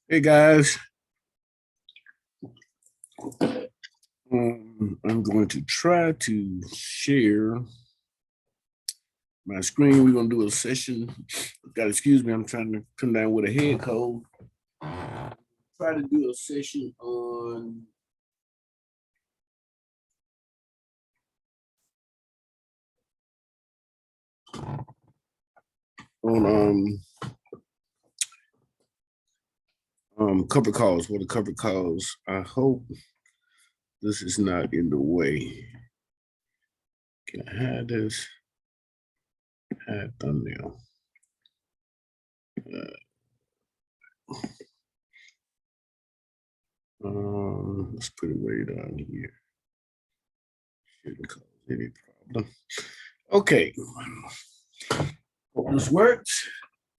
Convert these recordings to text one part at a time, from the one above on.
Hey guys, I'm going to try to share my screen. We're going to do a session. Got excuse me, I'm trying to come down with a head cold. Try to do a session on cover calls. What are cover calls? I hope this is not in the way. Can I hide this? Hide thumbnail. Let's put it way down here. Shouldn't cause any problem. Okay. Hope this works.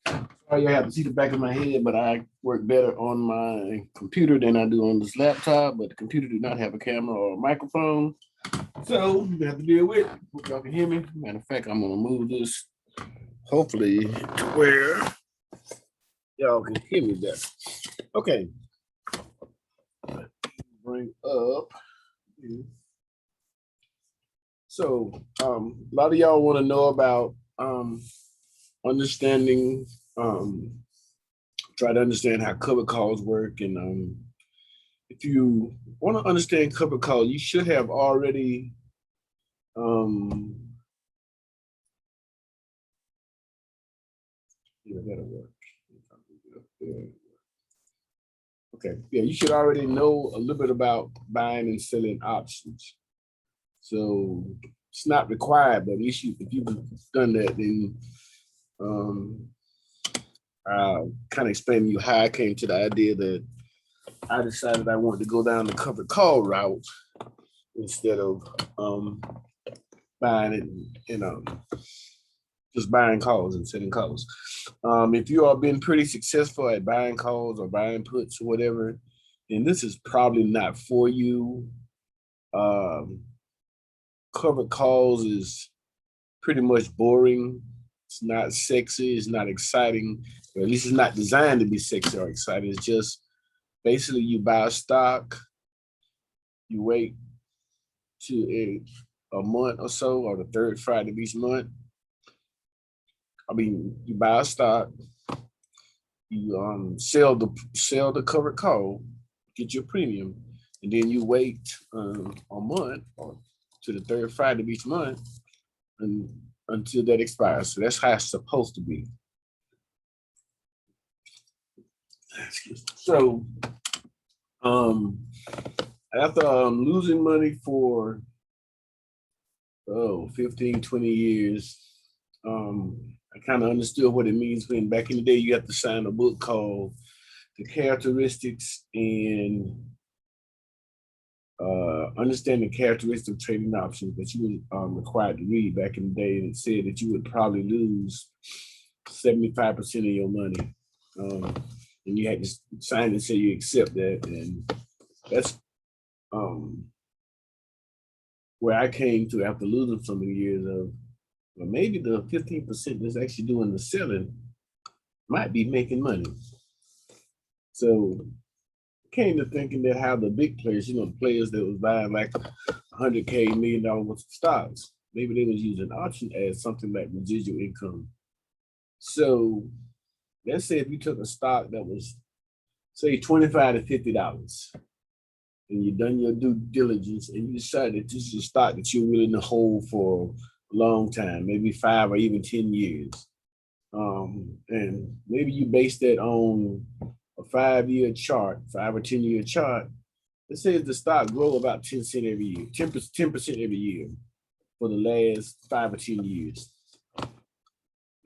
Sorry, you have to see the back of my head, but I work better on my computer than I do on this laptop. But the computer do not have a camera or a microphone, so you have to deal with it. Hope y'all can hear me. Matter of fact, I'm gonna move this hopefully to where y'all can hear me better. Okay. Bring up. So a lot of y'all want to know about understanding, try to understand how cover calls work. And if you want to understand cover call, you should have already yeah, that'll work. Okay, yeah, you should already know a little bit about buying and selling options. So it's not required, but at least if you've done that, then I'll kind of explain to you how I came to the idea that I decided I wanted to go down the covered call route instead of buying it, just buying calls and selling calls. If you are been pretty successful at buying calls or buying puts or whatever, then this is probably not for you. Um, Covered calls is pretty much boring. It's not sexy. It's not exciting. Or at least it's not designed to be sexy or exciting. It's just basically you buy a stock, you wait to a month or so, or the third Friday of each month. I mean, you buy a stock, you sell the covered call, get your premium, and then you wait a month or to the third Friday of each month and until that expires. So that's how it's supposed to be. So after losing money for 15, 20 years, I kind of understood what it means when back in the day you have to sign a book called The Characteristics and Understanding Characteristics of Trading Options that you were required to read back in the day, and it said that you would probably lose 75% of your money. And you had to sign and say you accept that. And that's where I came to after losing so many years of, well, maybe the 15% that's actually doing the selling might be making money. So came to thinking that how the big players, the players that was buying like 100K, $1 million worth of stocks, maybe they was using option as something like residual income. So let's say if you took a stock that was say $25 to $50, and you've done your due diligence and you decided this is a stock that you're willing to hold for a long time, maybe 5 or even 10 years. And maybe you base that on a 5-year chart, 5 or 10-year chart. It says the stock grow about 10 cents every year, 10% every year for the last 5 or 10 years.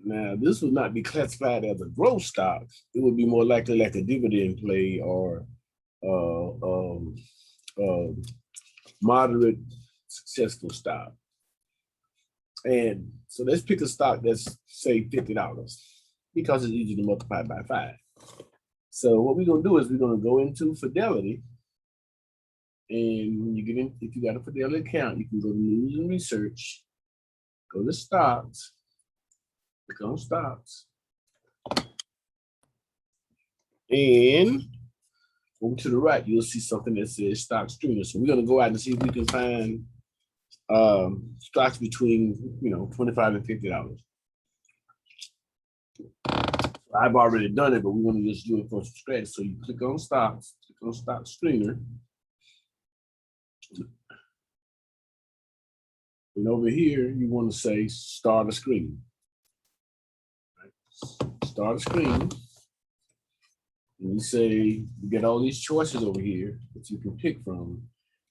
Now, this would not be classified as a growth stock. It would be more likely like a dividend play or moderate successful stock. And so let's pick a stock that's say $50 because it's easy to multiply by 5. So what we're gonna do is we're gonna go into Fidelity, and when you get in, if you got a Fidelity account, you can go to News and Research, go to Stocks, click on Stocks, And over to the right, you'll see something that says stock streamer. So we're going to go out and see if we can find stocks between, $25 and $50. I've already done it, but we want to just do it from scratch. So you click on stocks, click on stock streamer. And over here, you want to say start a screen. Right? Start a screen. And you say, you get all these choices over here that you can pick from.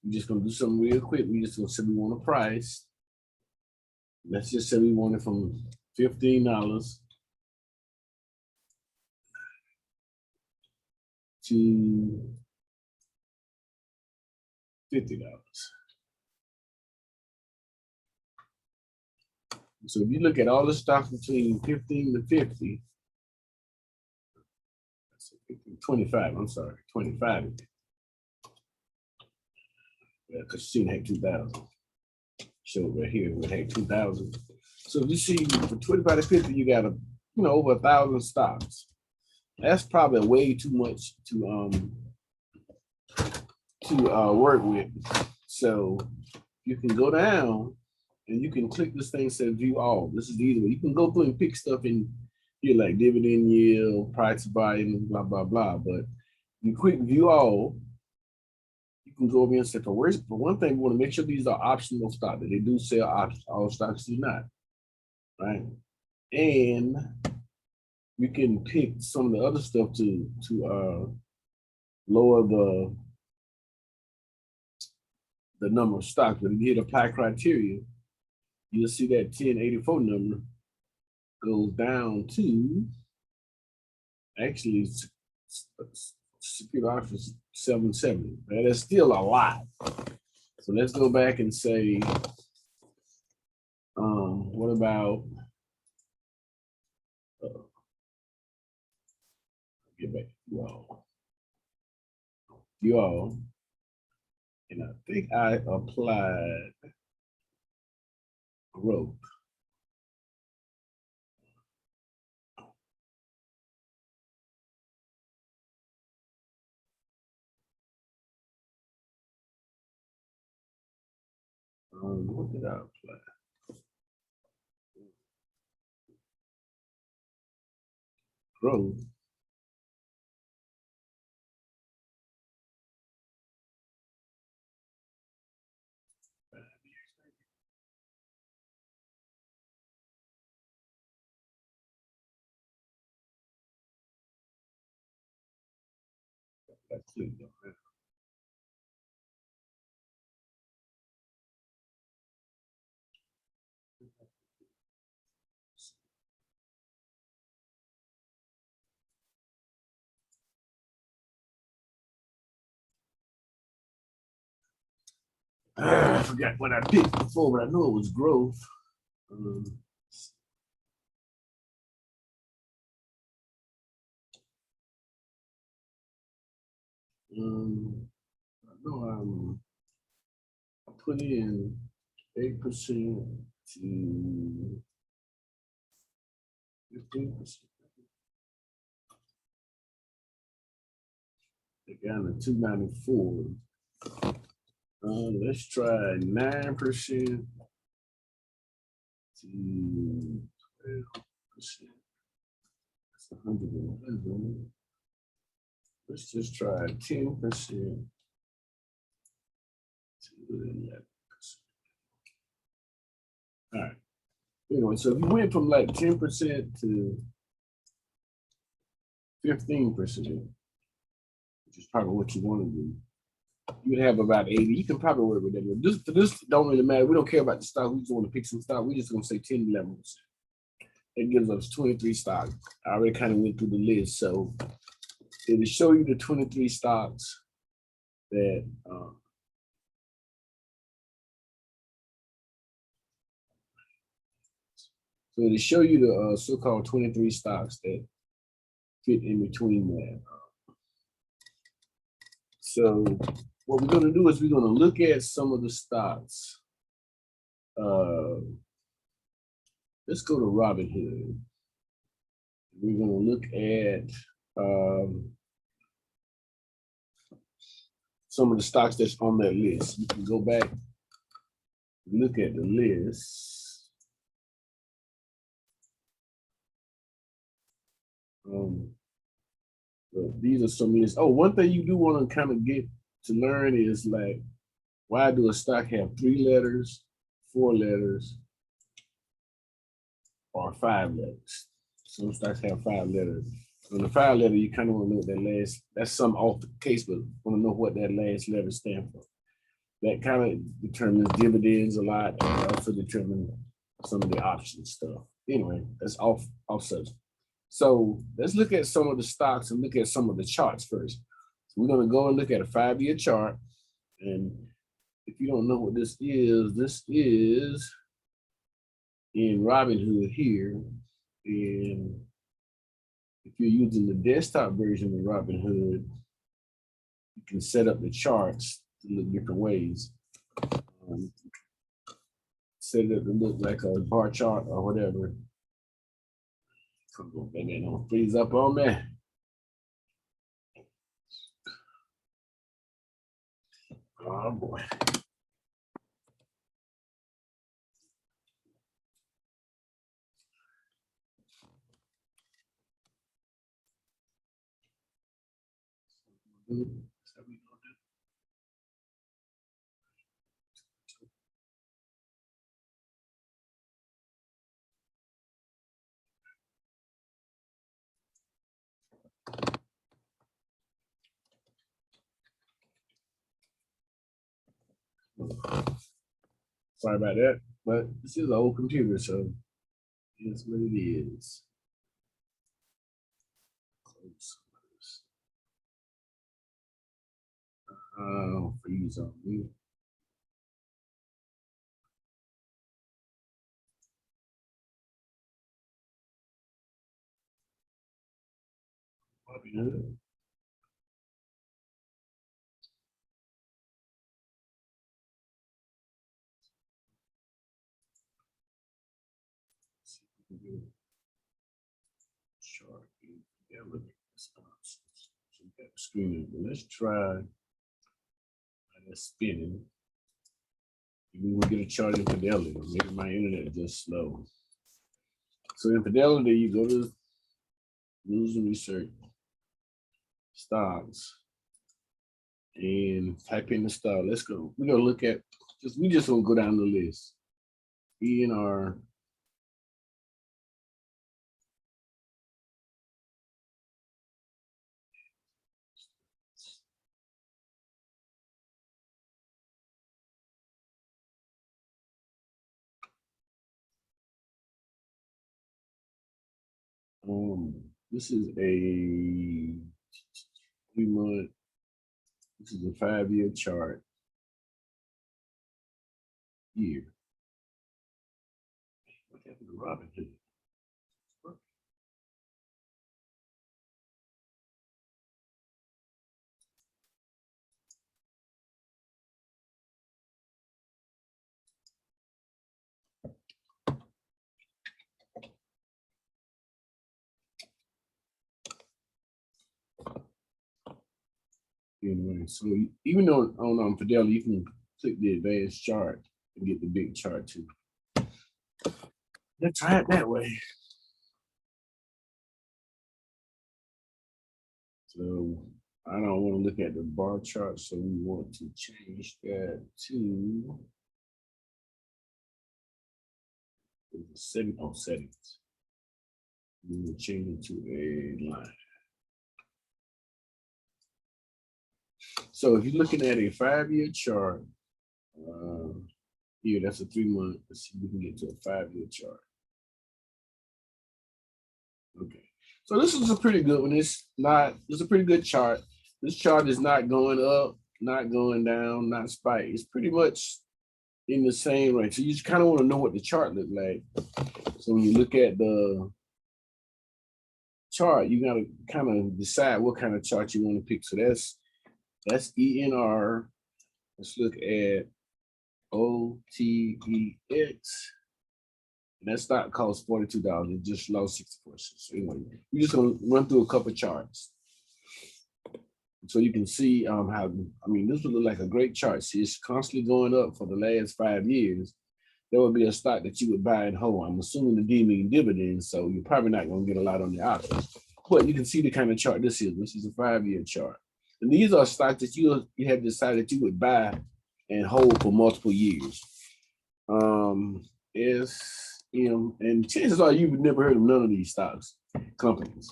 We're just going to do something real quick. We just going to say we want a price. Let's just say we want it from $15 to $50. So if you look at all the stocks between 15 to 50, 25, I'm sorry, 25. Yeah, because she had 2,000. Show right here, we had 2,000. So if you see for 25 to 50, you got over 1,000 stocks. That's probably way too much to work with. So you can go down and you can click this thing says view all. This is the easy way. You can go through and pick stuff in here like dividend yield, price of volume, blah, blah, blah. But you click view all, you can go over and say, for one thing, we want to make sure these are optional stocks, that they do sell options. All stocks do not, right? And you can pick some of the other stuff to lower the number of stocks. When you hit apply criteria, you'll see that 1084 number goes down to actually secure options 770. That is still a lot. So let's go back and say, what about get back to you all, and I think I applied growth. What did I apply? Growth. That's it. I forgot what I picked before, but I know it was growth. I know I put in 8% to 15%. They got a 294. Let's try 9% to 12%. That's 111. Let's just try 10% to 11%. All right. Anyway, so if you went from like 10% to 15%, which is probably what you want to do, you would have about 80. You can probably work with that. This don't really matter. We don't care about the stock. We just want to pick some stock. We just going to say 10, 11%. That gives us 23 stocks. I already kind of went through the list. So it'll show you the 23 stocks that so it'll show you the so-called 23 stocks that fit in between that. So what we're going to do is we're going to look at some of the stocks. Let's go to Robinhood. We're going to look at some of the stocks that's on that list. You can go back, look at the list. But these are some lists. Oh, one thing you do want to kind of get to learn is like, why do a stock have 3 letters, 4 letters, or 5 letters? Some stocks have 5 letters. On the 5 letter, you kind of want to know what that last, that's some off the case, but want to know what that last letter stands for. That kind of determines dividends a lot, and also determines some of the option stuff. Anyway, that's off subject. So let's look at some of the stocks and look at some of the charts first. So we're going to go and look at a 5-year chart. And if you don't know what this is in Robinhood here. And if you're using the desktop version of Robinhood, you can set up the charts to look different ways. Set it up to look like a bar chart or whatever. Come on, baby, don't freeze up on me. Oh boy. Sorry about that, but this is an old computer, so it's what it is. Freeze on me. Robinhood. Chart infidelity. So we got the screen. Let's try that spinning. We will get a chart infidelity. Maybe my internet is just slow. So infidelity, you go to news and research, stocks, and type in the stock. Let's go. We're gonna look at we just gonna go down the list. ENR. This is a 3-month. This is a 5-year chart. Year. What happened to Robinhood? Anyway, so even though on Fidelity, you can click the advanced chart and get the big chart too. Let's try it that way. So I don't want to look at the bar chart, so we want to change that to settings. We will change it to a line. So if you're looking at a 5-year chart, here that's a 3-month. Let's see if we can get to a 5-year chart. Okay, so this is a pretty good one. It's a pretty good chart. This chart is not going up, not going down, not spike. It's pretty much in the same range. So you just kind of want to know what the chart looks like. So when you look at the chart, you got to kind of decide what kind of chart you want to pick. So that's ENR. Let's look at OTEX. And that stock costs $42. It just lost 64 cents. So anyway, we're just gonna run through a couple of charts. So you can see how, I mean, this would look like a great chart. See, it's constantly going up for the last 5 years. There would be a stock that you would buy and hold. I'm assuming the D mean dividends, so you're probably not going to get a lot on the options. But you can see the kind of chart this is. This is a 5-year chart. And these are stocks that you have decided you would buy and hold for multiple years. And chances are you've never heard of none of these stocks, companies.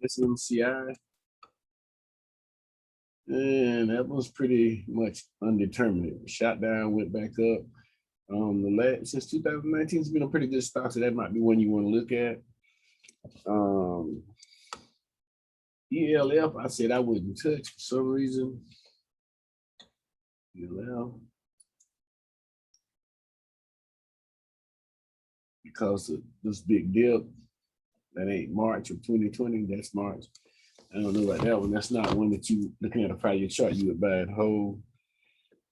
SMCI. And that was pretty much undetermined. Shot down, went back up. Since 2019, it's been a pretty good stock, so that might be one you want to look at. ELF, I said I wouldn't touch for some reason. ELF. Because of this big dip, that ain't March of 2020, that's March. I don't know about that one. That's not one that you, looking at a 5-year chart, you would buy and hold.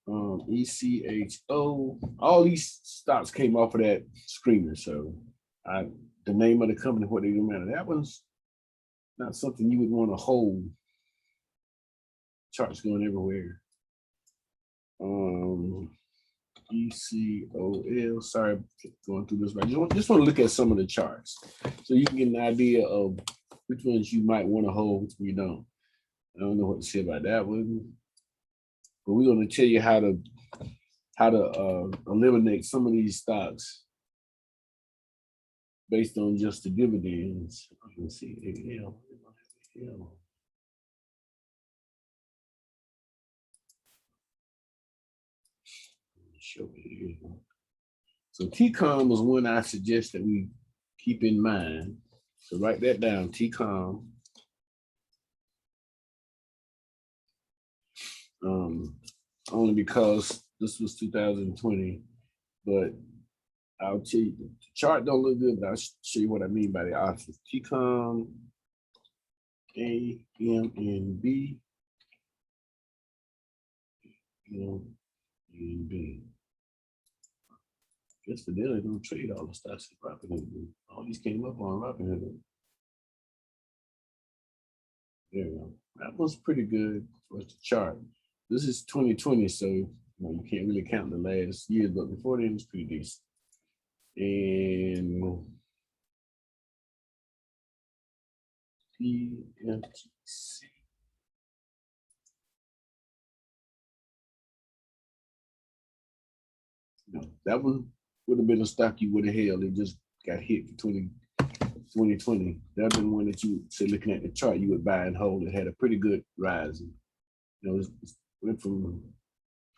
ECHO, all these stocks came off of that screener. So the name of the company, what they do matter. That one's not something you would want to hold. Charts going everywhere. ECOL, sorry, going through this right. Just want to look at some of the charts so you can get an idea of which ones you might want to hold, which you don't. I don't know what to say about that one, but we're going to tell you how to eliminate some of these stocks based on just the dividends. You can see AL. Show it here. So TCOM was one I suggest that we keep in mind. So write that down, TCOM. Only because this was 2020, but I'll tell you, the chart don't look good, but I'll show you what I mean by the options. TCOM, AMNB, AMNB. Guess for them, they don't trade all the stocks in Robinhood. All these came up on Robinhood. There we go. That was pretty good for the chart. This is 2020, so you can't really count the last year, but before then, it was pretty decent. And PFTC. No, that one would have been a stock you would have held. It just got hit for 2020. That been one that you say, looking at the chart, you would buy and hold. It had a pretty good rise. It went from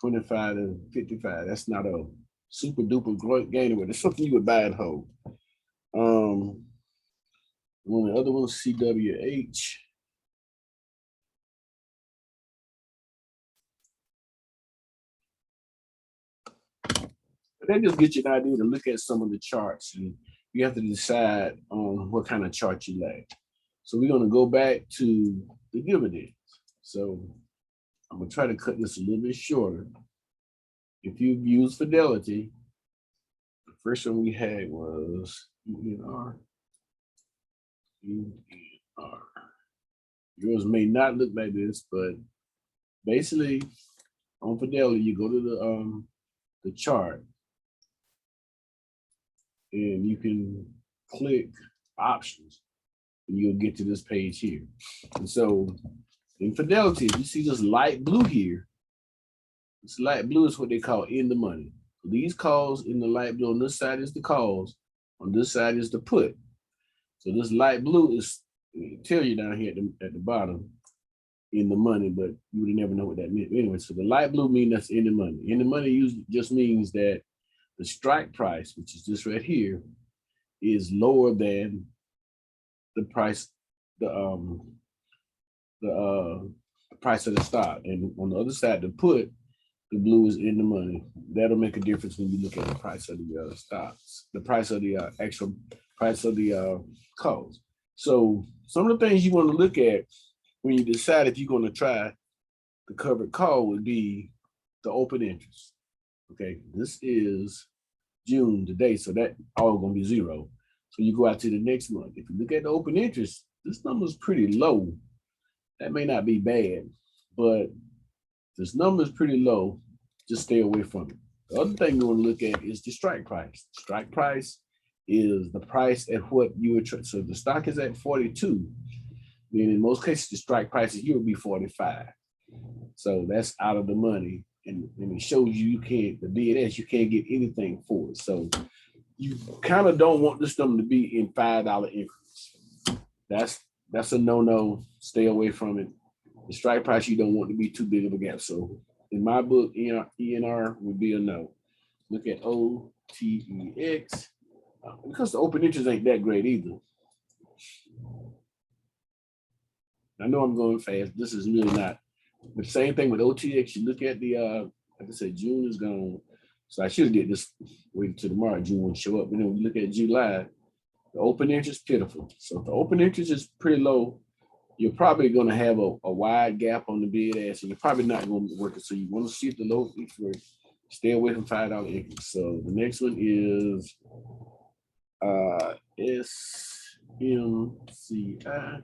25 to 55. That's not a super duper gainer, but it's something you would buy and hold. One of the other ones, CWH. But that just gets you an idea to look at some of the charts, and you have to decide on what kind of chart you like. So we're going to go back to the dividends. So I'm going to try to cut this a little bit shorter. If you've used Fidelity, the first one we had was UNR. Yours may not look like this, but basically on Fidelity, you go to the chart and you can click options and you'll get to this page here. And so in Fidelity, you see this light blue here. This light blue is what they call in the money. These calls in the light blue, on this side is the calls, on this side is the put. So this light blue is, tell you down here at the bottom, in the money, but you would never know what that meant. Anyway, so the light blue means that's in the money. In the money usually just means that the strike price, which is this right here, is lower than the price, the price of the stock. And on the other side, the put, the blue is in the money. That'll make a difference when you look at the price of the stocks, the price of the actual price of the calls. So some of the things you want to look at when you decide if you're going to try the covered call would be the open interest. Okay, this is June today, so that all going to be zero. So you go out to the next month. If you look at the open interest, this number is pretty low. That may not be bad, but this number is pretty low. Just stay away from it. The other thing you want to look at is the strike price. Strike price is the price at what you would. So if the stock is at 42, then in most cases the strike price here will be 45. So that's out of the money, and it shows you can't the bid you can't get anything for it. So you kind of don't want this number to be in $5 increments. That's a no. Stay away from it. The strike price, you don't want to be too big of a gap. So in my book, ENR would be a no. Look at OTEX, because the open interest ain't that great either. I know I'm going fast. This is really not. The same thing with OTX. You look at the, like I said, June is gone. So I should get this wait until tomorrow. June won't show up. And then we look at July. The open interest pitiful. So if the open interest is pretty low, you're probably going to have a wide gap on the bid ask, and you're probably not going to be working. So you want to see if the low interest rate, stay away from $5 increments. So the next one is SMCI.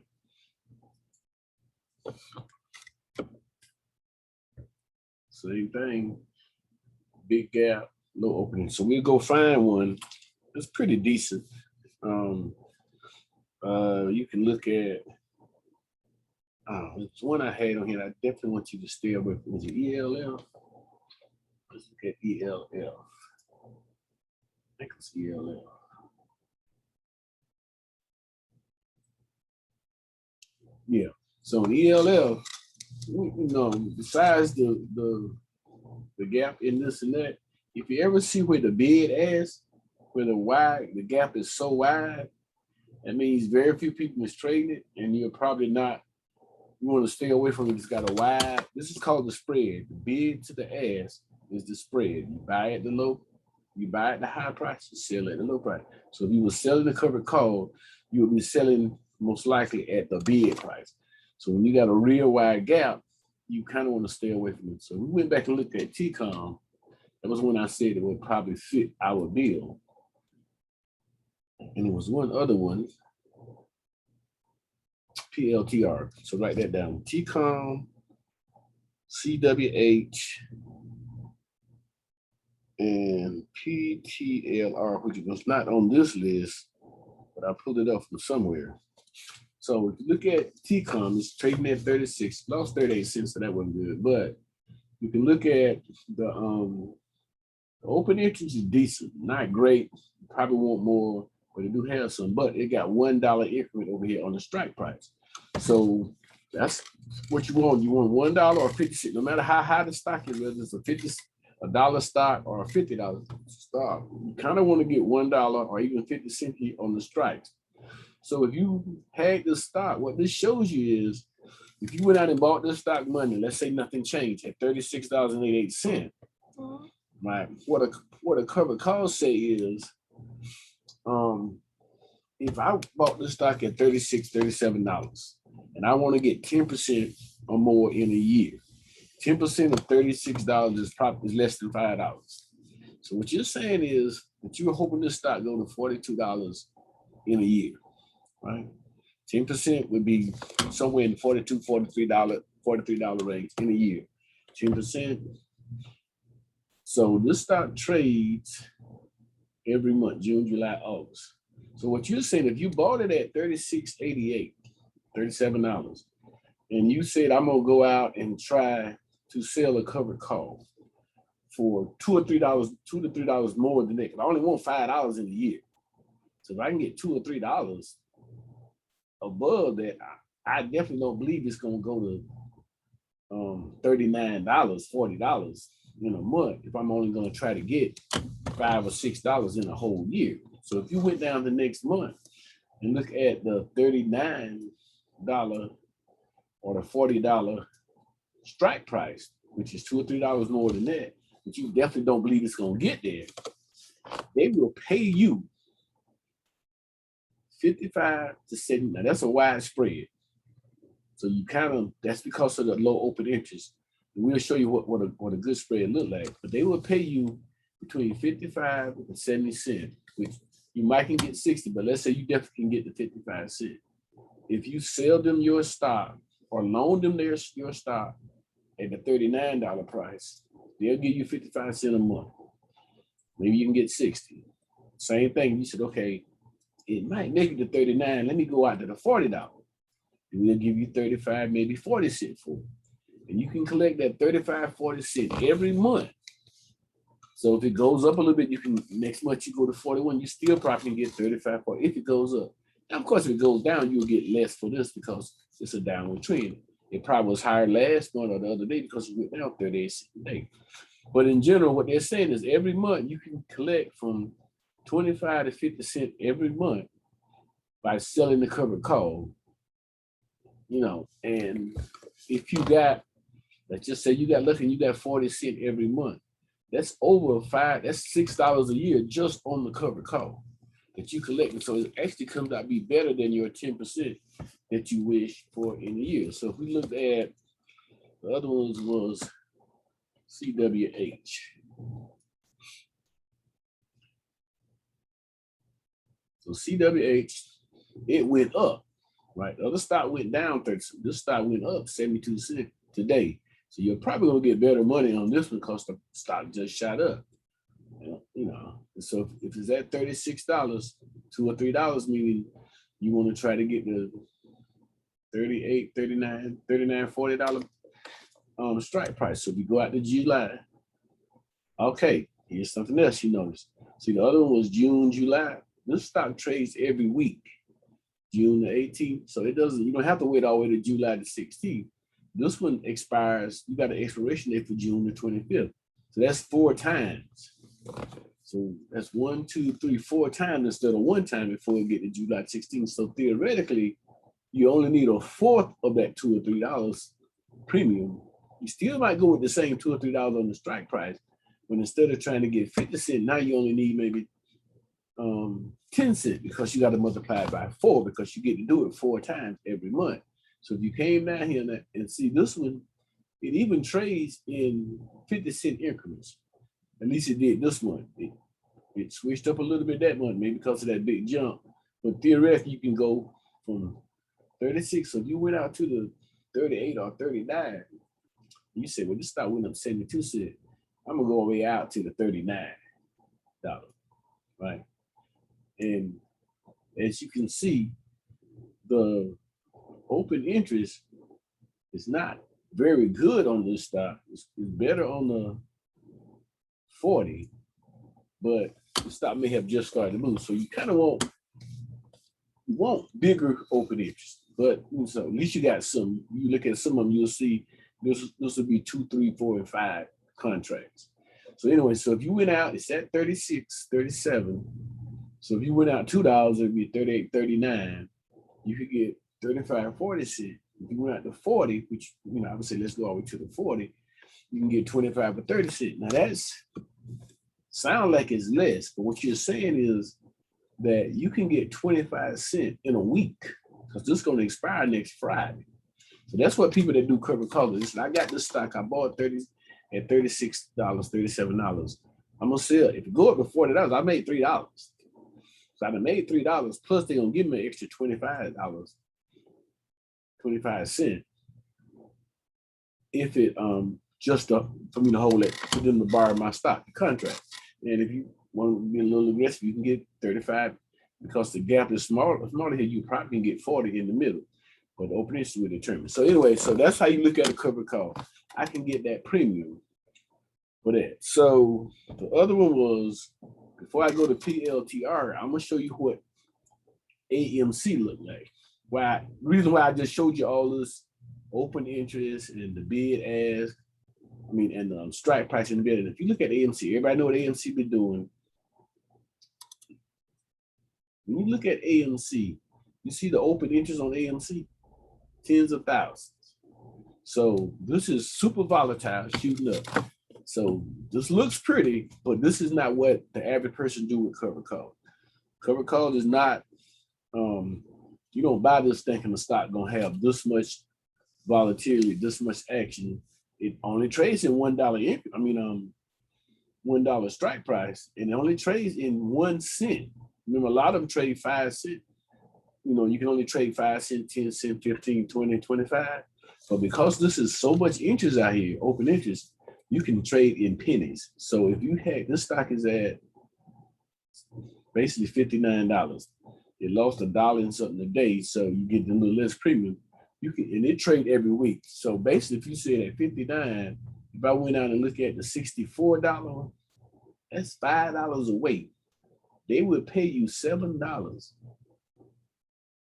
Same thing, big gap, low opening. So we'll go find one. It's pretty decent. You can look at, it's one I had on here. I definitely want you to stay away from. Is it ELL? Let's look at ELL. I think it's ELL. Yeah. So in ELL, besides the gap in this and that, if you ever see where the bid ask, where the gap is so wide, that means very few people is trading it, and you're probably not. You want to stay away from it. It's got a wide. This is called the spread. The bid to the ask is the spread. You buy at the low, you buy at the high price, you sell at the low price. So if you were selling the covered call, you would be selling most likely at the bid price. So when you got a real wide gap, you kind of want to stay away from it. So we went back and looked at TCOM. That was when I said it would probably fit our bill. And there was one other one, PLTR. So write that down. TCOM, CWH, and PTLR, which was not on this list, but I pulled it up from somewhere. So if you look at TCOM, it's trading at 36, lost 38 cents, so that wasn't good. But you can look at the open interest is decent, not great. You probably want more, but it do have some. But it got $1 increment over here on the strike price. So that's what you want. You want $1 or 50 cents, no matter how high the stock is, whether it's a dollar stock or a $50 stock. You kind of want to get $1 or even 50 cents on the strikes. So if you had this stock, what this shows you is if you went out and bought this stock Monday, let's say nothing changed at $36.88, right? What a covered call say is, if I bought this stock at $36, $37, and I want to get 10% or more in a year, 10% of $36 is less than $5. So what you're saying is that you're hoping this stock go to $42 in a year, right? 10% would be somewhere in the $42, $43 range in a year. 10%. So this stock trades every month, June, July, August. So what you're saying, if you bought it at $36.88, $37, and you said, I'm gonna go out and try to sell a covered call for $2 to $3 more than that, because I only want $5 in a year. So if I can get $2 or $3 above that, I definitely don't believe it's gonna go to $39, $40 in a month if I'm only gonna try to get $5 or $6 in a whole year. So if you went down the next month and look at the $39 or the $40 strike price, which is $2 or $3 more than that, but you definitely don't believe it's gonna get there, they will pay you 55 to 70. Now that's a wide spread. So you kind of, that's because of the low open interest. And we'll show you what a good spread look like, but they will pay you between 55 and 70 cents, which you might can get 60, but let's say you definitely can get the 55 cents. If you sell them your stock or loan them your stock at the $39 price, they'll give you 55 cents a month. Maybe you can get 60. Same thing. You said, okay, it might make it to 39. Let me go out to the $40. And we'll give you 35, maybe 40 cents for it. And you can collect that 35, 40 cents every month. So if it goes up a little bit, you can, next month you go to 41, you still probably can get 35, 40 if it goes up. Now, of course, if it goes down, you'll get less for this because it's a downward trend. It probably was higher last month or the other day because it went down 38 cents a day. But in general, what they're saying is every month you can collect from 25 to 50 cents every month by selling the covered call. You know, and if you got, let's just say you got lucky and you got 40 cents every month, that's over that's $6 a year just on the covered call that you collect. So it actually comes out to be better than your 10% that you wish for in a year. So if we looked at the other ones was CWH. So CWH, it went up, right? The other stock went down 30. This stock went up 72 cents today. So you're probably gonna get better money on this one because the stock just shot up. You know, so if it's at $36, $2 or $3, meaning you want to try to get the $38, $39, $40 strike price. So if you go out to July, okay, here's something else you notice. See, the other one was June, July. This stock trades every week, June the 18th. So it doesn't, you don't have to wait all the way to July the 16th. This one expires, you got an expiration date for June the 25th. So that's 4 times. So that's 1, 2, 3, 4 times instead of 1 time before we get to July 16th. So theoretically, you only need a fourth of that $2 or $3 premium. You still might go with the same $2 or $3 on the strike price, but instead of trying to get 50 cents, now you only need maybe 10 cents because you got to multiply it by 4 because you get to do it 4 times every month. So if you came down here and see this one, it even trades in 50-cent increments. At least it did this month. It switched up a little bit that month, maybe because of that big jump. But theoretically, you can go from 36. So if you went out to the 38 or 39, you say, well, this stock went up 72 cents. I'm gonna go all the way out to the $39, right? And as you can see, the open interest is not very good on this stock. It's better on the 40, but the stock may have just started to move. So you kind of want bigger open interest, but so at least you got some. You look at some of them, you'll see this will be 2, 3, 4, and 5 contracts. So anyway, so if you went out, it's at 36, 37. So if you went out $2, it'd be 38, 39. You could get 35, 40 cents. If you went out to 40, which, you know, I would say let's go all the way to the 40, you can get 25 or 30 cents. Now that's sound like it's less, but what you're saying is that you can get 25 cents in a week because this is going to expire next Friday. So that's what people that do covered calls. Listen, I got this stock. I bought at $36, $37. I'm gonna sell. If it go up to $40, I made $3. So I made $3 plus they're gonna give me an extra $25, 25 cents. If it just for me to hold it, for them to borrow my stock, the contract. And if you want to be a little aggressive, you can get 35 because the gap is smaller here. You probably can get 40 in the middle, but the open interest will determine. So anyway, so that's how you look at a covered call. I can get that premium for that. So the other one was, before I go to PLTR, I'm gonna show you what AMC look like. Reason why I just showed you all this open interest and the bid ask, and the strike price and bid. And if you look at AMC, everybody know what AMC been doing. When you look at AMC, you see the open interest on AMC, tens of thousands. So this is super volatile, shooting up. So this looks pretty, but this is not what the average person do with covered call. Covered call is not, you don't buy this thinking the stock gonna have this much volatility, this much action. It only trades in $1 $1 strike price, and it only trades in 1 cent. Remember, a lot of them trade 5 cents. You can only trade 5 cents, 10 cents, 15, 20, 25. But because this is so much interest out here, open interest, you can trade in pennies. So if you had this stock is at basically $59, it lost $1 and something a day, so you get a little less premium. You can and it trade every week. So basically, if you said at 59, if I went out and look at the $64, that's $5 away. They would pay you $7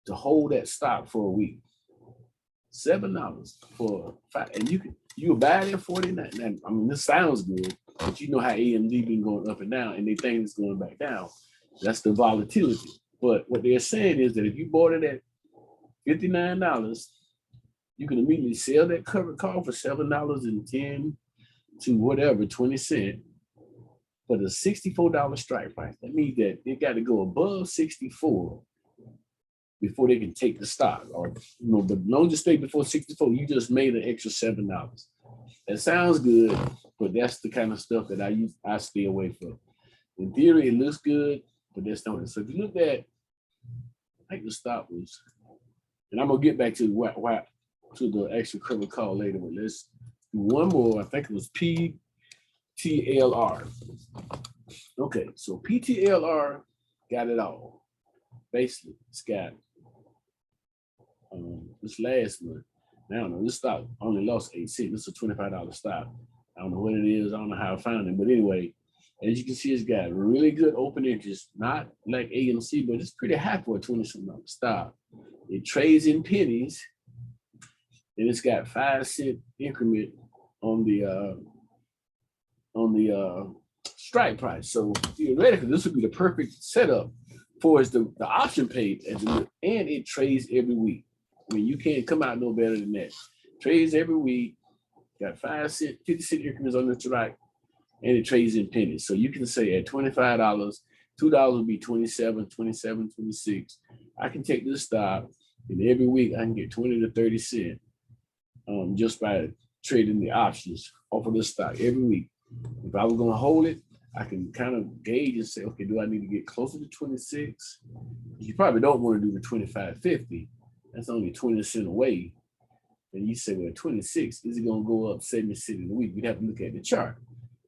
to hold that stock for a week. $7 for five, and you buy it at 49. Now, I mean, this sounds good, but you know how AMD been going up and down, and they think it's going back down. That's the volatility. But what they're saying is that if you bought it at $59, you can immediately sell that covered call for $7.10 to whatever 20 cents for the $64 strike price. That means that they got to go above 64 before they can take the stock, or but don't just stay before 64. You just made an extra $7. That sounds good, but that's the kind of stuff that I stay away from. In theory, it looks good, but that's not it. So if you look at, I think the stock was, and I'm gonna get back to to the actual cover call later, but let's do one more. I think it was PTLR. Okay, so PTLR got it all. Basically, it's got this last month. I don't know, this stock only lost 8 cents. This is a $25 stock. I don't know what it is. I don't know how I found it. But anyway, as you can see, it's got really good open interest, not like AMC, but it's pretty high for a $20-something stock. It trades in pennies, and it's got 5-cent increment on the strike price. So theoretically, this would be the perfect setup for the option page, and it trades every week. I mean, you can't come out no better than that. Trades every week, got 5-cent, 50-cent increments on the strike, and it trades in pennies. So you can say at $25, $2 would be 27, 27, 26. I can take this stock, and every week I can get 20 to 30 cents just by trading the options off of this stock every week. If I was going to hold it, I can kind of gauge and say, okay, do I need to get closer to 26? You probably don't want to do the 25.50. That's only 20 cents away. And you say, well, 26, is it going to go up 70 cents in a week? You'd have to look at the chart.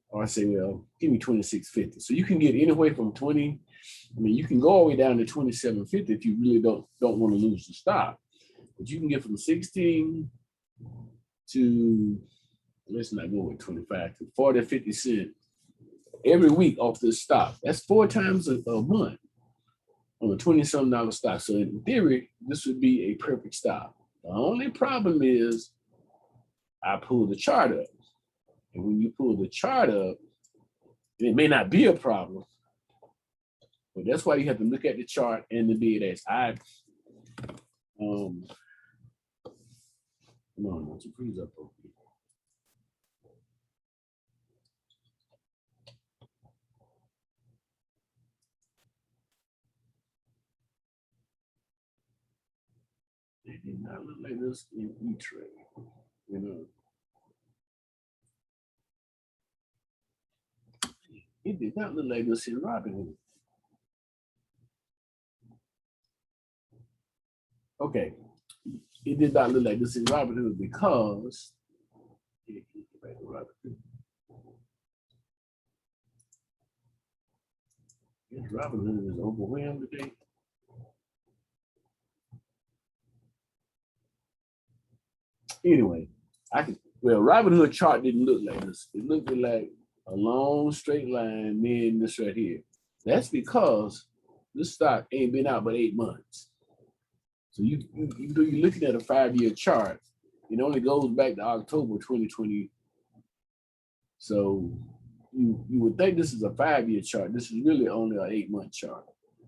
Or I say, well, give me 26.50. So you can get anywhere from 20. I mean, you can go all the way down to 27.50 if you really don't want to lose the stock. But you can get from 16 to, let's not go with 25, to 40, 50 cents every week off this stock. That's 4 times a month on a $20-something stock. So in theory, this would be a perfect stock. The only problem is I pull the chart up. And when you pull the chart up, it may not be a problem, but that's why you have to look at the chart and the bid ask. Come on, don't you freeze up over here. It did not look like this in E-Trade, you know. It did not look like this in Robinhood. Okay, it did not look like this in Robinhood because Robinhood is overwhelmed today. Anyway, Robinhood chart didn't look like this. It looked like a long straight line, then this right here. That's because this stock ain't been out but 8 months. So you're looking at a 5-year chart. It only goes back to October 2020. So you would think this is a 5-year chart. This is really only an 8-month chart.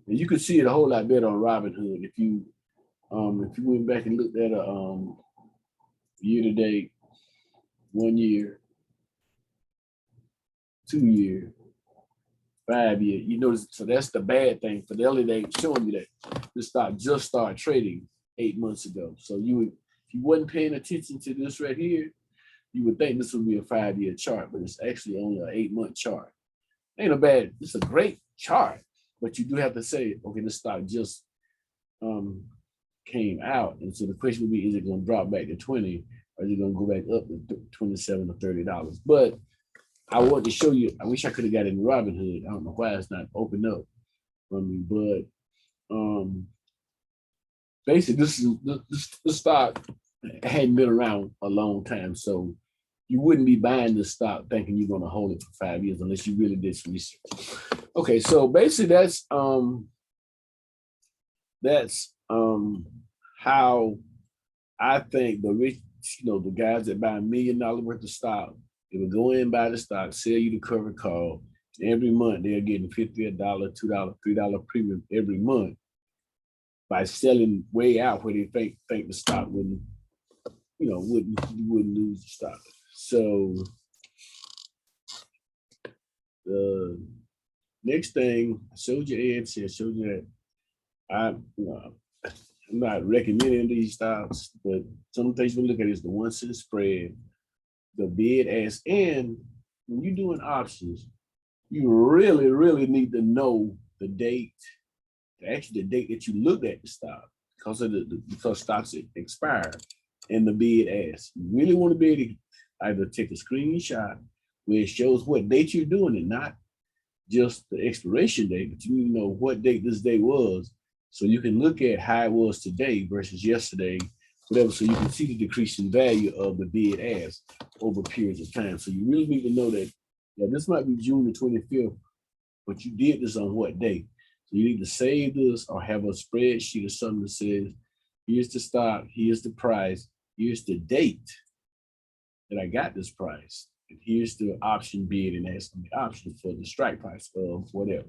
And you could see it a whole lot better on Robinhood if you went back and looked at a year to date, 1 year, 2 year, 5 year. You notice, so that's the bad thing. Fidelity, they showing me that this stock just started trading 8 months ago. So if you wasn't paying attention to this right here, you would think this would be a 5-year chart, but it's actually only an 8-month chart. Ain't a bad, it's a great chart, but you do have to say, okay, this stock just came out. And so the question would be, is it going to drop back to 20 or is it gonna go back up to $27 or $30? But I want to show you. I wish I could have got in Robinhood. I don't know why it's not opened up for me, but basically, this is the stock hadn't been around a long time, so you wouldn't be buying this stock thinking you're going to hold it for 5 years unless you really did some research. Okay, so basically that's how I think the rich, the guys that buy $1 million worth of stock, they would go in, buy the stock, sell you the covered call. Every month they're getting $50, $1, $2, $3 premium every month by selling way out where they think the stock wouldn't lose the stock. So the next thing I showed you AMC, I showed you that I'm not recommending these stocks, but some things we look at is the 1 cent spread, the bid ask, and when you're doing options, you really, really need to know the date, actually the date that you looked at the stock, because stocks expire, and the bid ask. You really want to be able to either take a screenshot where it shows what date you're doing it, not just the expiration date, but you need to know what date this day was, so you can look at how it was today versus yesterday, whatever, so you can see the decreasing value of the bid ask over periods of time. So you really need to know that, this might be June the 25th, but you did this on what day? So you need to save this or have a spreadsheet or something that says, here's the stock, here's the price, here's the date that I got this price, and here's the option bid and ask the option for the strike price of whatever.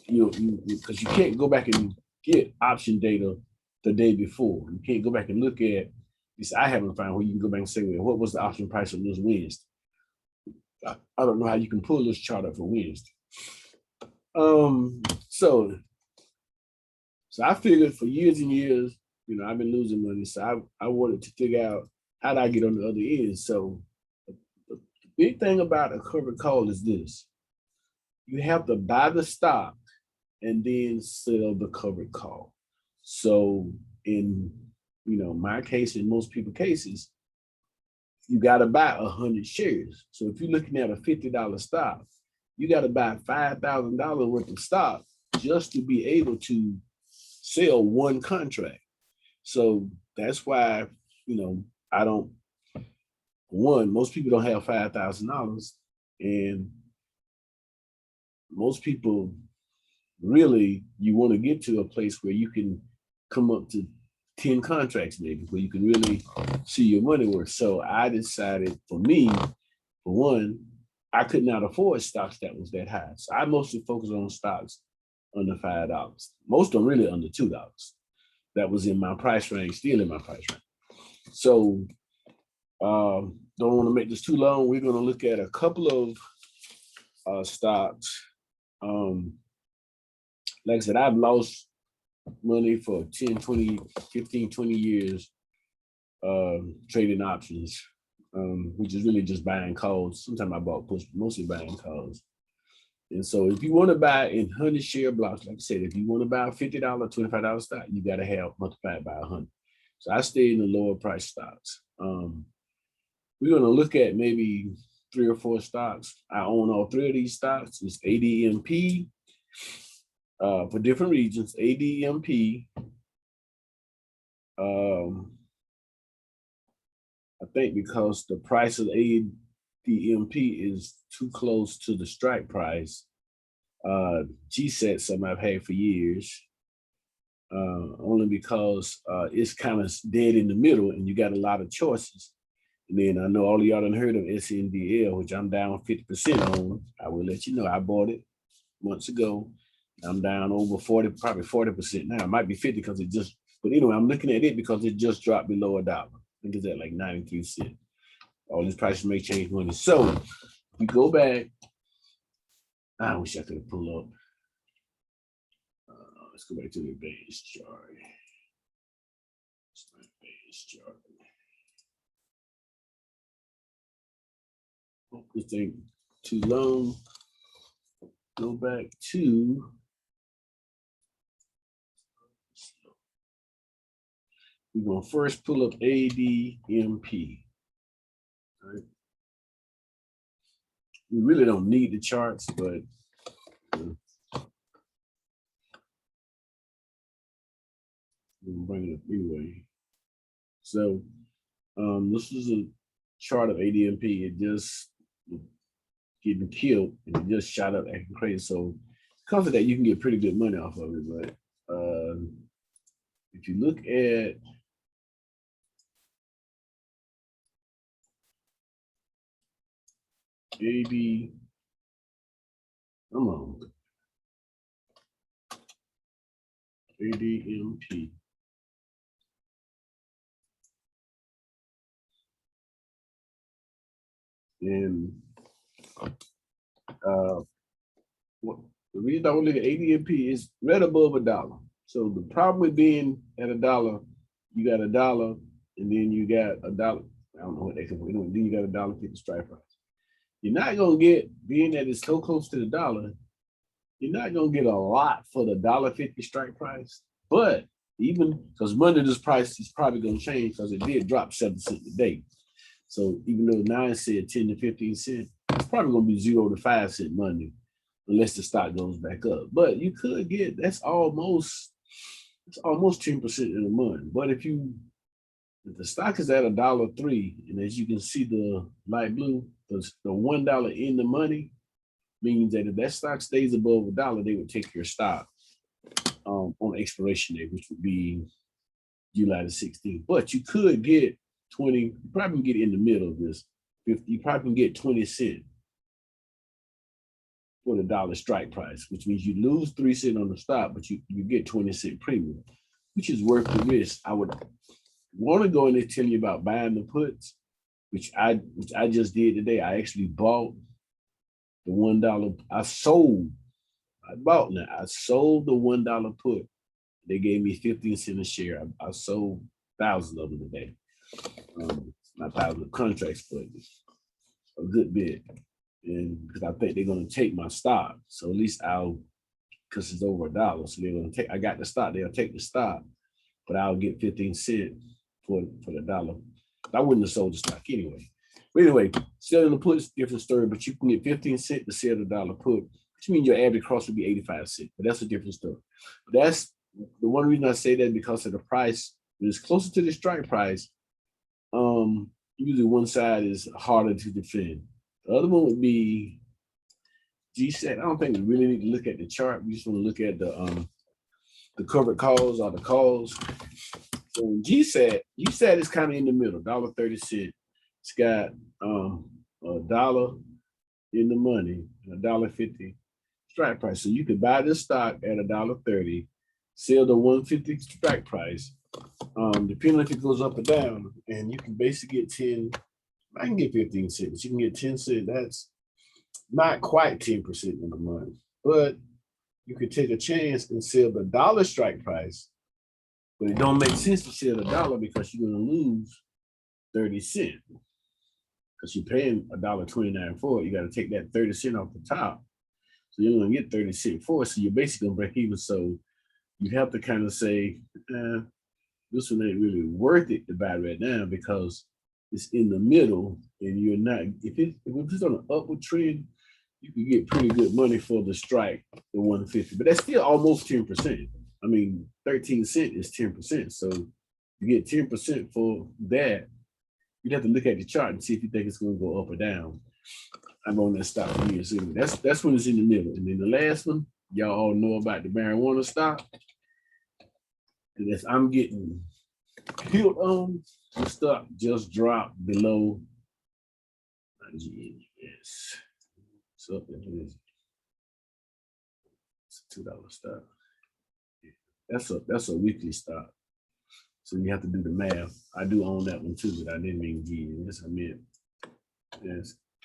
Because you can't go back and get option data the day before. You can't go back and look at this. I haven't found where you can go back and say, well, what was the option price on this Wednesday? I don't know how you can pull this chart up for Wednesday. So I figured for years and years, I've been losing money. So I wanted to figure out how do I get on the other end. So the big thing about a covered call is this: you have to buy the stock and then sell the covered call. So in my case, in most people's cases, you got to buy 100 shares. So if you're looking at a $50 stock, you got to buy $5,000 worth of stock just to be able to sell one contract. So that's why, I don't, most people don't have $5,000, and most people really, you want to get to a place where you can come up to 10 contracts, maybe, where you can really see your money worth. So I decided, for me, for one, I could not afford stocks that was that high. So I mostly focused on stocks under $5. Most of them really under $2. That was in my price range, still in my price range. So don't want to make this too long. We're going to look at a couple of stocks. Like I said, I've lost money for 10, 20, 15, 20 years trading options, which is really just buying calls. Sometimes I bought puts, mostly buying calls. And so if you want to buy in 100 share blocks, like I said, if you want to buy a $50, $25 stock, you got to have multiplied by 100. So I stay in the lower price stocks. We're going to look at maybe 3 or 4 stocks. I own all 3 of these stocks. It's ADMP. For different regions, ADMP. I think because the price of ADMP is too close to the strike price, GSET, something I've had for years, only because it's kind of dead in the middle and you got a lot of choices. And then I know all of y'all done heard of SNDL, which I'm down 50% on. I will let you know, I bought it months ago. I'm down over 40, probably 40% now. It might be 50 because it just, but anyway, I'm looking at it because it just dropped below $1. I think it's at like 93 cents. All these prices may change money. So we go back. I wish I could have pulled up. Let's go back to the advanced chart. Advanced chart. Hope this ain't too long. Go back to we're gonna first pull up ADMP. Right. We really don't need the charts, but we'll bring it up anyway. So this is a chart of ADMP. It just getting killed and it just shot up acting crazy. So because of that, you can get pretty good money off of it. But if you look at AD, come on, ADMP. And what the reason I want to look at ADMP is right above $1. So the problem with being at $1, you got $1, and then you got $1. I don't know what they can put. Then you got $1.50 strike price. You're not gonna get, being that it's so close to the dollar, you're not gonna get a lot for the $1.50 strike price. But even because Monday this price is probably gonna change because it did drop 7 cents today. So even though now said 10 to 15 cents, it's probably gonna be 0 to 5 cent Monday, unless the stock goes back up. But you could get, it's almost 10% in a month. But if the stock is at $1.03, and as you can see the light blue, the $1 in the money means that if that stock stays above $1, they would take your stock on expiration day, which would be July the 16th. But you could get 20, you probably can get in the middle of this. You probably can get 20 cents for the dollar strike price, which means you lose 3 cents on the stock, but you get 20 cent premium, which is worth the risk. I would want to go in there tell you about buying the puts, which I just did today. I actually bought the $1. I sold the $1 put. They gave me 15 cents a share. I sold thousands of them today. Not thousands of contracts, but a good bit. And because I think they're going to take my stock. So at least because it's over $1. So they're going to take, I got the stock, they'll take the stock, but I'll get 15 cents for the dollar. I wouldn't have sold the stock anyway. But anyway, selling the put is a different story, but you can get 15 cents to sell the dollar put, which means your average cost would be 85 cents. But that's a different story. But that's the one reason I say that, because of the price. When it's closer to the strike price, usually one side is harder to defend. The other one would be GSAT. I don't think we really need to look at the chart. We just want to look at the covered calls or the calls. So GSAT is kind of in the middle, $1.30. It's got $1 in the money, $1.50 strike price. So you could buy this stock at $1.30, sell the 150 strike price, depending if it goes up or down, and you can basically get 10. I can get 15 cents. You can get 10 cents. That's not quite 10% in a month, but you could take a chance and sell the dollar strike price. But it don't make sense to sell the dollar because you're going to lose 30 cents because you're paying $1.29 for it. You got to take that 30 cents off the top. So you're going to get 30 cents for it. So you're basically going to break even. So you have to kind of say, this one ain't really worth it to buy right now because it's in the middle and you're not, if it's on an upward trend, you can get pretty good money for the strike, the 150, but that's still almost 10%. I mean, 13 cents is 10%. So you get 10% for that. You'd have to look at the chart and see if you think it's going to go up or down. I'm on that stock for years. That's when it's in the middle. And then the last one, y'all all know about the marijuana stock. And as I'm getting killed on, the stock just dropped below yes. So it's a $2 stock. That's a weekly stock. So you have to do the math. I do own that one too, but I didn't mean G. Yes, I meant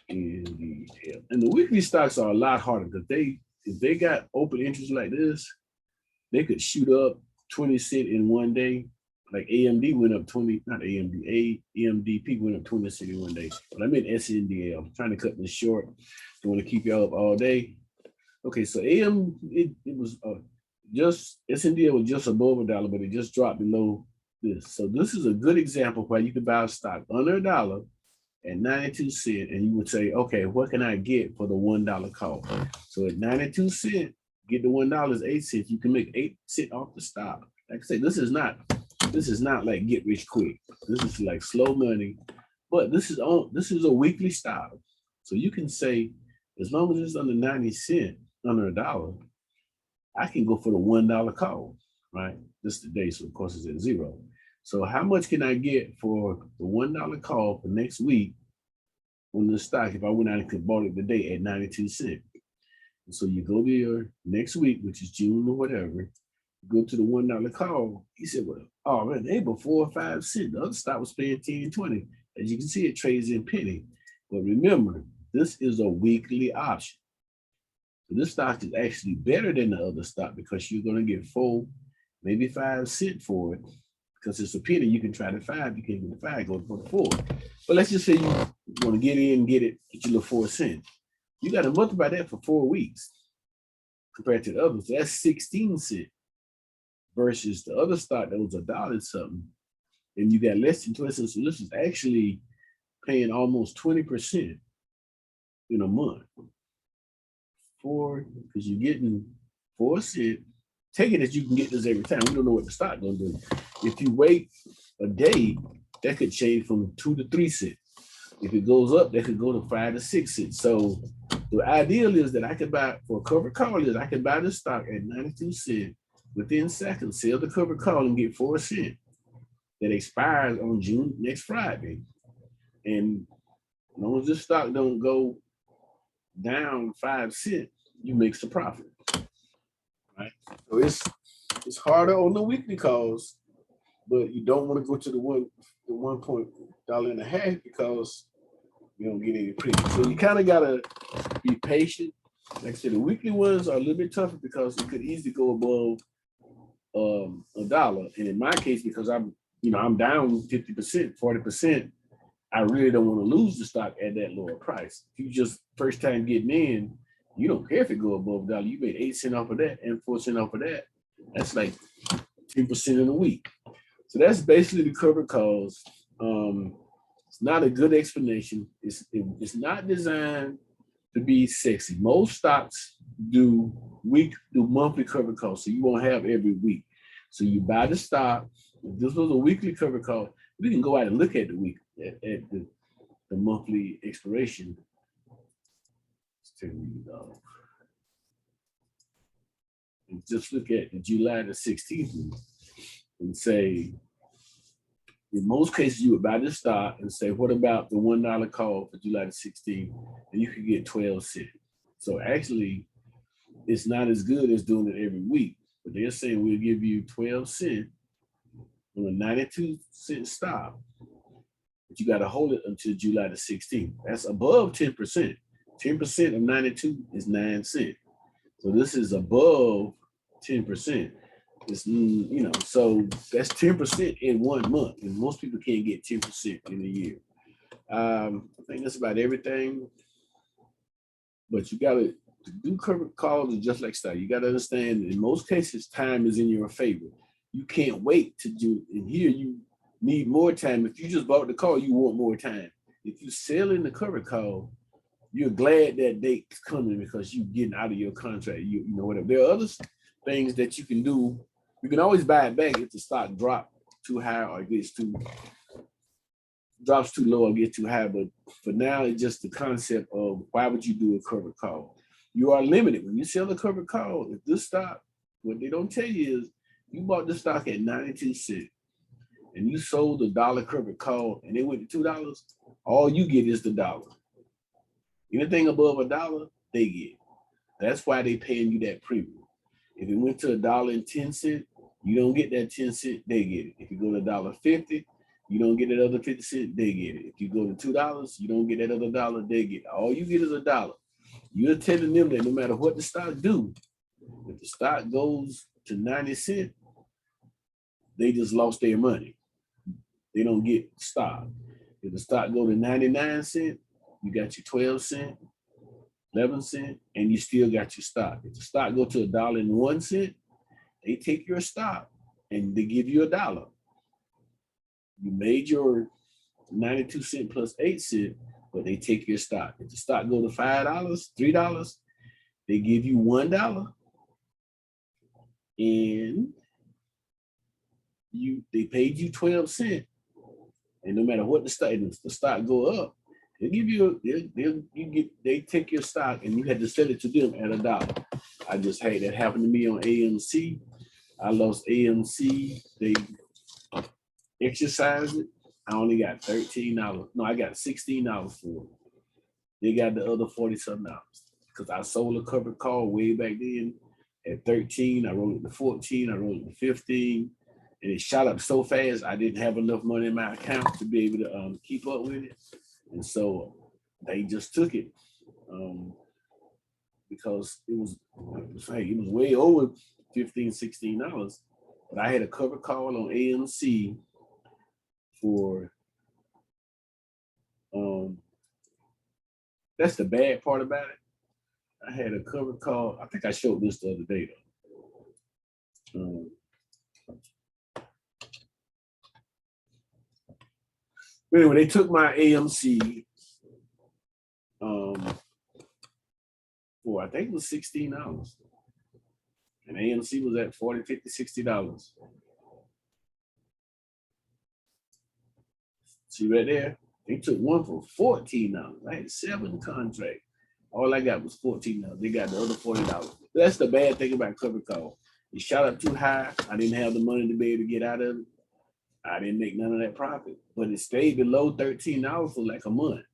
SNDL. And the weekly stocks are a lot harder because if they got open interest like this, they could shoot up 20 cents in one day. Like AMD went up 20, not AMD, AMDP went up 20 cents in one day. But I meant SNDL. I'm trying to cut this short. I want to keep y'all up all day. Okay, so it was just SNDL was just above $1, but it just dropped below this. So this is a good example where you can buy a stock under $1 at 92 cents, and you would say, okay, what can I get for the $1 call? So at 92 cents, get the $1 is 8 cents. You can make 8 cents off the stock. Like I say, this is not like get rich quick. This is like slow money, but this is a weekly stock. So you can say, as long as it's under 90 cents, under $1, I can go for the $1 call, right? This is the day, so of course it's at 0. So how much can I get for the $1 call for next week on the stock if I went out and could bought it today at 92 cents? And so you go to your next week, which is June or whatever, go to the $1 call. He said, well, oh man, they were 4 or 5 cents. The other stock was paying 10 and 20. As you can see, it trades in penny. But remember, this is a weekly option. So this stock is actually better than the other stock because you're going to get 4, maybe 5 cents for it. Because it's a penny, you can try the 5, you can't get the 5, go for the 4. But let's just say you want to get in, get your little 4 cents. You got to multiply that for 4 weeks compared to the others. So that's 16 cents versus the other stock that was $1 something. And you got less than 20 cents. So this is actually paying almost 20% in a month. Because you're getting 4 cents. Take it as you can get this every time. We don't know what the stock gonna do. If you wait a day, that could change from 2 to 3 cents. If it goes up, that could go to 5 to 6 cents. So the ideal is that I could buy for a covered call is I can buy the stock at 92 cents within seconds, sell the covered call and get 4 cents that expires on June next Friday. And as long as this stock don't go down 5 cents, you make some profit. Right? So it's harder on the weekly calls, but you don't want to go to the $1.5 because you don't get any premium. So you kind of gotta be patient. Like I said, the weekly ones are a little bit tougher because it could easily go above $1. And in my case, because I'm down 50%, 40%, I really don't want to lose the stock at that lower price. If you just first time getting in, you don't care if it go above $1. You made 8 cents off of that and 4 cents off of that. That's like 10% in a week. So that's basically the covered calls. It's not a good explanation. It's not designed to be sexy. Most stocks do monthly covered calls, so you won't have every week. So you buy the stock. If this was a weekly covered call, we can go out and look at the week at the monthly expiration. And just look at the July the 16th and say, in most cases, you would buy the stock and say, what about the $1 call for July the 16th? And you could get 12 cents. So actually, it's not as good as doing it every week. But they're saying we'll give you 12 cents on a 92 cent stock. But you got to hold it until July the 16th. That's above 10%. 10% of 92 is 9 cents. So this is above 10%. It's, so that's 10% in 1 month. And most people can't get 10% in a year. I think that's about everything. But you got to do covered calls is just like stock. You got to understand, in most cases, time is in your favor. You can't wait to do, and here you need more time. If you just bought the call, you want more time. If you sell in the covered call, you're glad that date's coming because you're getting out of your contract. You know, whatever. There are other things that you can do. You can always buy it back if the stock drops too high or drops too low or gets too high. But for now, it's just the concept of why would you do a covered call? You are limited. When you sell a covered call, if this stock, what they don't tell you is you bought the stock at 92 cents and you sold the $1 covered call and it went to $2, all you get is the $1. Anything above $1, they get. That's why they paying you that premium. If it went to $1.10, you don't get that 10 cents, they get it. If you go to $1.50, you don't get that other 50 cents, they get it. If you go to $2, you don't get that other $1, they get it. All you get is $1. You're telling them that no matter what the stock do, if the stock goes to 90 cents, they just lost their money. They don't get stock. If the stock go to 99 cents, you got your 12 cents, 11 cents, and you still got your stock. If the stock go to $1.01, they take your stock and they give you $1. You made your 92 cent plus 8 cent, but they take your stock. If the stock go to $5, $3, they give you $1, and they paid you 12 cents. And no matter what the stock go up, they give you they take your stock and you had to sell it to them at $1. I just had that happen to me on AMC. I lost AMC. They exercised it. I only got $13. No, I got $16 for it. They got the other $40-something because I sold a covered call way back then at 13. I rolled it to 14. I rolled it to 15. And it shot up so fast, I didn't have enough money in my account to be able to keep up with it. And so they just took it because it was way over $15, $16. But I had a covered call on AMC for, that's the bad part about it. I had a covered call. I think I showed this the other day though. Anyway, they took my AMC for, I think it was $16. And AMC was at $40, $50, $60. See right there? They took one for $14. I had 7 contracts. All I got was $14. They got the other $40. That's the bad thing about covered call. It shot up too high. I didn't have the money to be able to get out of it. I didn't make none of that profit, but it stayed below $13 for like a month.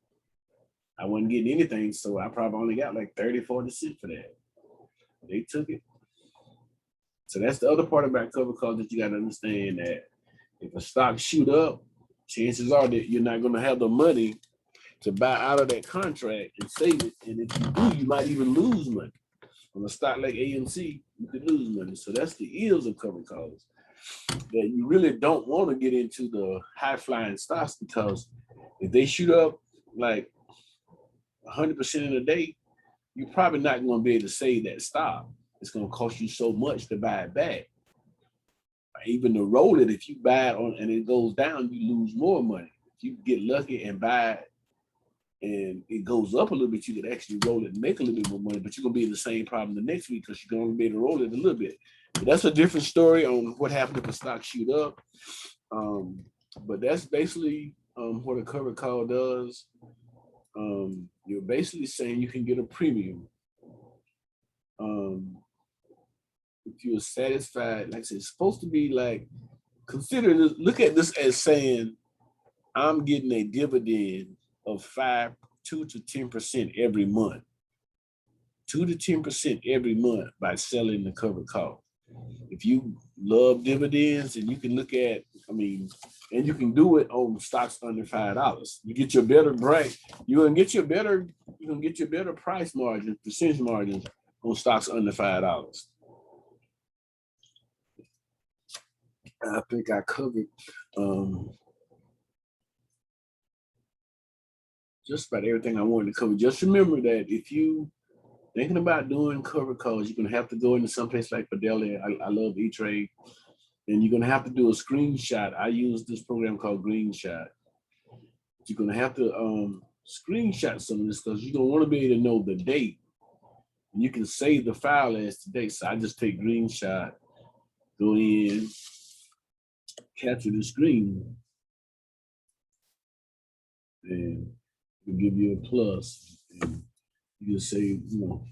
I wasn't getting anything, so I probably only got like 30, 40 cents for that. They took it. So that's the other part about covered calls that you got to understand, that if a stock shoot up, chances are that you're not going to have the money to buy out of that contract and save it. And if you do, you might even lose money. On a stock like AMC, you could lose money. So that's the ills of covered calls. That you really don't want to get into the high flying stocks, because if they shoot up like 100% in a day, you're probably not going to be able to save that stock. It's going to cost you so much to buy it back. Even to roll it, if you buy it on and it goes down, you lose more money. If you get lucky and buy it and it goes up a little bit, you can actually roll it and make a little bit more money, but you're going to be in the same problem the next week because you can only be able to roll it a little bit. But that's a different story on what happened if a stock shoot up. But that's basically what a covered call does. You're basically saying you can get a premium. If you're satisfied, like I said, it's supposed to be like, consider this, look at this as saying, I'm getting a dividend of 2 to 10% every month. 2 to 10% every month by selling the covered call. If you love dividends, and you can look at, and you can do it on stocks under $5. You get your better price. You're gonna get your better price margin, percentage margins on stocks under $5. I think I covered just about everything I wanted to cover. Just remember that if you thinking about doing covered calls, you're gonna have to go into some place like Fidelity. I love E-Trade, and you're gonna have to do a screenshot. I use this program called GreenShot. You're gonna have to screenshot some of this because you're gonna want to be able to know the date. And you can save the file as today. So I just take GreenShot, go in, capture the screen, and it'll give you a plus. And you just say,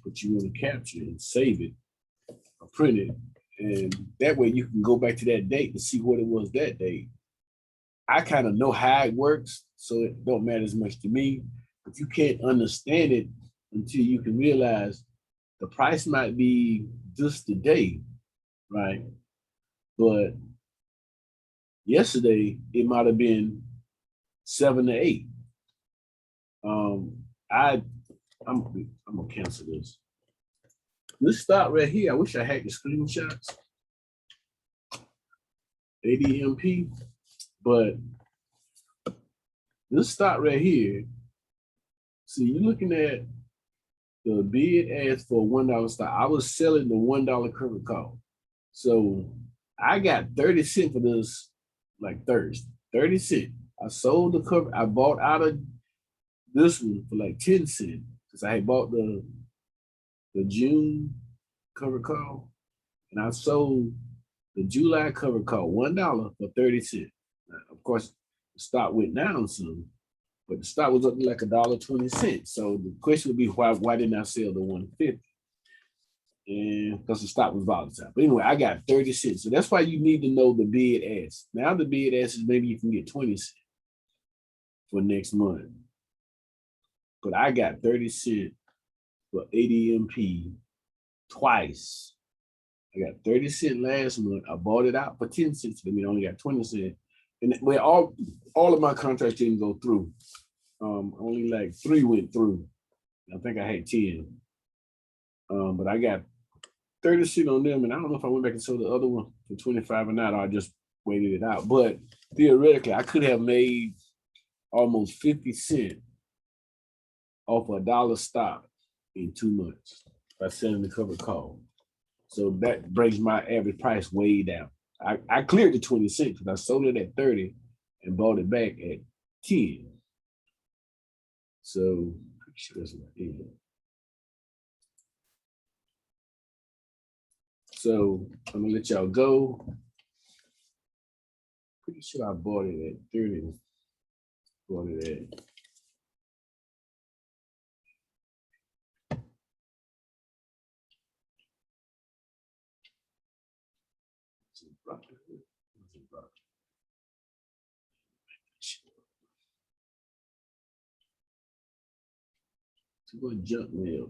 what you want to capture and save it or print it. And that way you can go back to that date and see what it was that day. I kind of know how it works, so it don't matter as much to me. But you can't understand it until you can realize the price might be just today, right? But yesterday it might have been 7 to 8. I'm gonna cancel this. Let's start right here. I wish I had the screenshots. ADMP, but let's start right here. See, you're looking at the bid ask for a $1 stock. I was selling the $1 covered call. So I got 30 cents for this like Thursday. 30 cents. I sold the cover. I bought out of this one for like 10 cents because I had bought the June cover call, and I sold the July cover call $1 for 30 cents. Now, of course, the stock went down some, but the stock was up to like $1.20. So the question would be why didn't I sell the 150? And because the stock was volatile. But anyway, I got 30 cents. So that's why you need to know the bid ask. Now the bid ask is maybe you can get 20 cents for next month. But I got 30 cents for ADMP twice. I got 30 cents last month. I bought it out for 10 cents. I mean, I only got 20 cents. And well, all of my contracts didn't go through. Only like 3 went through. I think I had 10. But I got 30 cents on them, and I don't know if I went back and sold the other one for 25 or not, or I just waited it out. But theoretically, I could have made almost 50 cents off $1 stock in 2 months by selling the covered call. So that brings my average price way down. I cleared the 20 cents because I sold it at 30 and bought it back at 10. So pretty sure that's what I did. So I'm gonna let y'all go. Pretty sure I bought it at 30. Bought it at to go junk mail.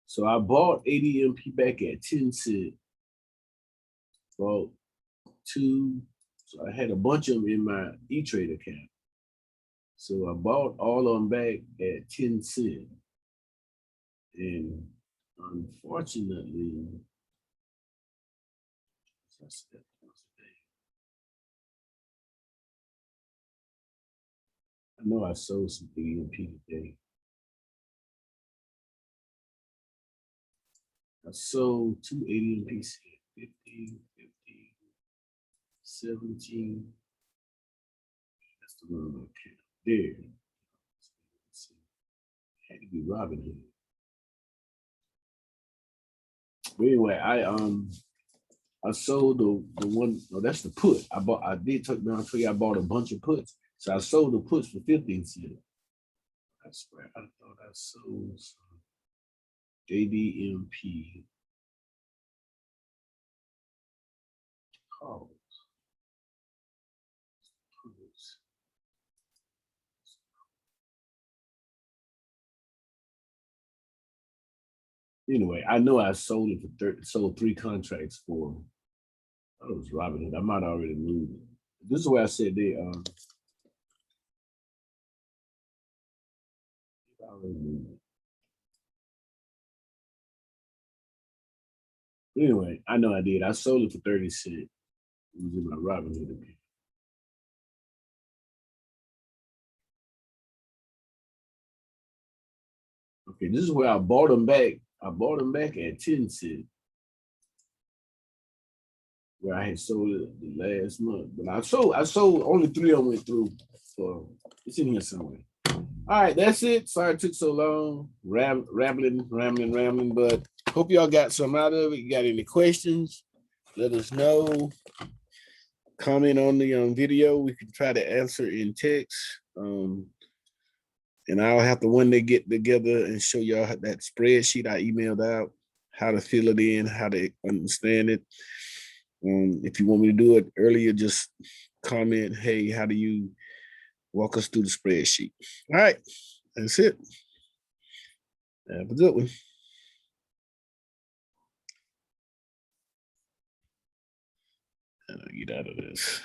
So I bought ADMP back at 10 cents. Bought 2. So I had a bunch of them in my E-Trade account. So I bought all of them back at 10 cents. And unfortunately, I know I sold some ADMP today. I sold 2 ADMP 15, 15, 17. That's the one on account. There. Had to be Robinhood. But anyway, I sold the one. No, that's the put. I did tell you I bought a bunch of puts. So I sold the puts for 15 cents. I swear I thought I sold some ADMP calls. Anyway, I know I sold it for 30, sold 3 contracts for, I thought it was Robinhood. I might already moved it. This is where I said they already moved it. Anyway, I know I did. I sold it for 30 cents. It was in my Robinhood account. Okay, this is where I bought them back. I bought them back at 10 cents. Where I had sold it the last month. But I sold only 3 of them went through. So it's in here somewhere. All right, that's it. Sorry it took so long. Rambling. But hope y'all got some out of it. You got any questions? Let us know. Comment on the video. We can try to answer in text. And I'll have to one day get together and show y'all that spreadsheet I emailed out, how to fill it in, how to understand it. If you want me to do it earlier, just comment, hey, how do you walk us through the spreadsheet? All right, that's it. Have a good one. And I get out of this.